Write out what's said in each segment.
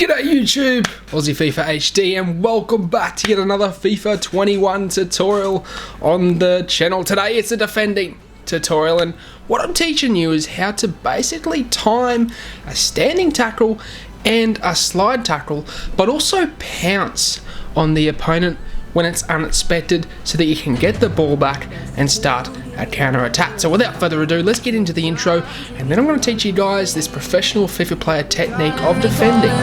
G'day YouTube, Aussie FIFA HD, and welcome back to yet another FIFA 21 tutorial on the channel. Today it's a defending tutorial, and what I'm teaching you is how to basically time a standing tackle and a slide tackle, but also pounce on the opponent when it's unexpected so that you can get the ball back and start a counter attack. So without further ado, let's get into the intro, and then I'm going to teach you guys this professional FIFA player technique of defending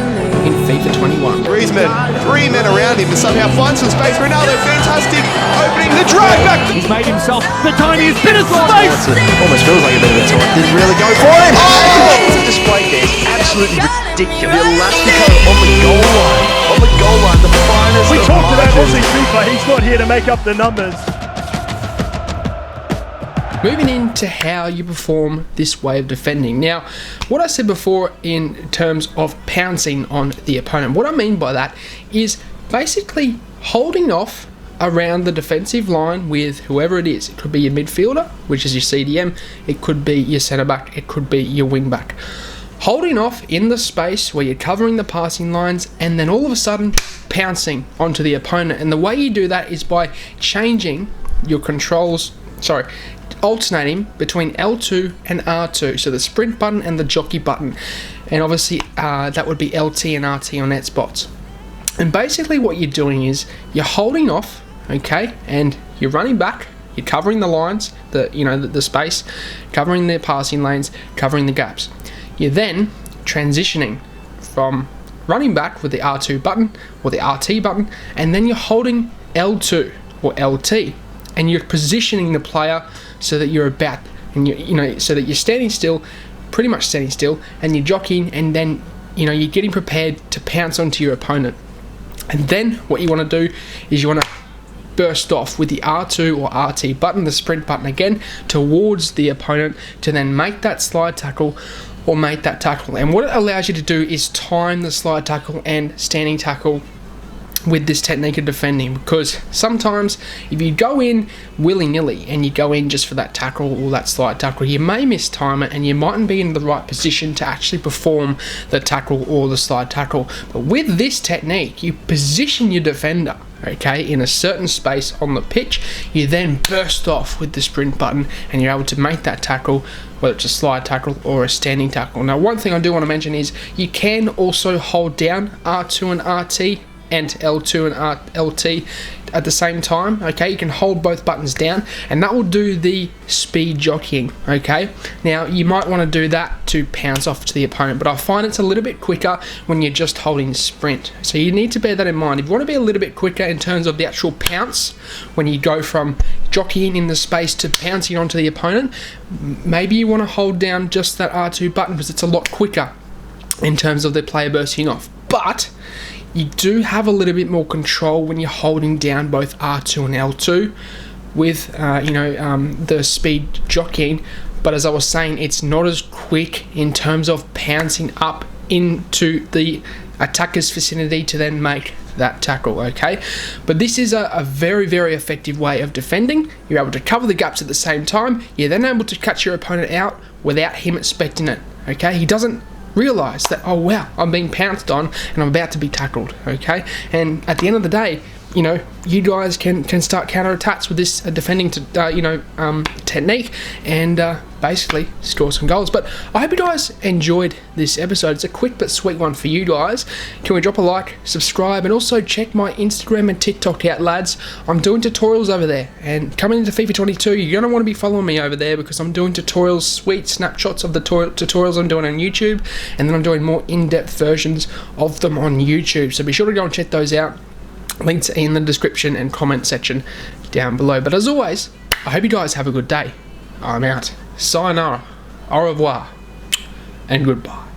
in FIFA 21. Griezmann, 3 men around him, and somehow finds some space. Ronaldo, fantastic, opening the drive back. He's made himself the tiniest bit of space. Almost feels like a bit of a talk. Didn't really go for him. Oh! The display there is absolutely ridiculous. The Elastico on the goal line. On the goal line, the finest. We talked about Aussie FIFA. He's not here to make up the numbers. Moving into how you perform this way of defending. Now, what I said before in terms of pouncing on the opponent, what I mean by that is basically holding off around the defensive line with whoever it is. It could be your midfielder, which is your CDM, it could be your centre back, it could be your wing back. Holding off in the space where you're covering the passing lines, and then all of a sudden pouncing onto the opponent. And the way you do that is by changing your controls, alternating between L2 and R2, so the sprint button and the jockey button, and obviously that would be LT and RT on net spots. And basically what you're doing is you're holding off, okay, and you're running back, you're covering the lines, the space, covering the passing lanes, covering the gaps. You're then transitioning from running back with the R2 button or the RT button, and then you're holding L2 or LT, and you're positioning the player so that you're about, and so that you're standing still, pretty much standing still, and you're jockeying, and then you're getting prepared to pounce onto your opponent. And then what you want to do is you want to burst off with the R2 or RT button, the sprint button again, towards the opponent to then make that slide tackle or make that tackle. And what it allows you to do is time the slide tackle and standing tackle with this technique of defending, because sometimes if you go in willy-nilly and you go in just for that tackle or that slide tackle, you may mistime it and you mightn't be in the right position to actually perform the tackle or the slide tackle. But with this technique, you position your defender, okay, in a certain space on the pitch. You then burst off with the sprint button and you're able to make that tackle, whether it's a slide tackle or a standing tackle. Now, one thing I do want to mention is you can also hold down R2 and RT and L2 and LT at the same time, okay? You can hold both buttons down, and that will do the speed jockeying, okay? Now, you might want to do that to pounce off to the opponent, but I find it's a little bit quicker when you're just holding sprint. So you need to bear that in mind. If you want to be a little bit quicker in terms of the actual pounce, when you go from jockeying in the space to pouncing onto the opponent, maybe you want to hold down just that R2 button because it's a lot quicker in terms of the player bursting off. But you do have a little bit more control when you're holding down both R2 and L2 with the speed jockeying. But as I was saying, it's not as quick in terms of pouncing up into the attacker's vicinity to then make that tackle, okay? But this is a very, very effective way of defending. You're able to cover the gaps at the same time. You're then able to catch your opponent out without him expecting it, okay? He doesn't realize that, oh wow, I'm being pounced on and I'm about to be tackled, okay? And at the end of the day, you guys can start counter attacks with this defending technique and basically score some goals. But I hope you guys enjoyed this episode. It's a quick but sweet one for you guys. Can we drop a like, subscribe, and also check my Instagram and TikTok out, lads? I'm doing tutorials over there, and coming into FIFA 22, you're going to want to be following me over there because I'm doing tutorials, sweet snapshots of the tutorials I'm doing on YouTube, and then I'm doing more in-depth versions of them on YouTube. So be sure to go and check those out. Links in the description and comment section down below. But as always, I hope you guys have a good day. I'm out. Sayonara, au revoir, and goodbye.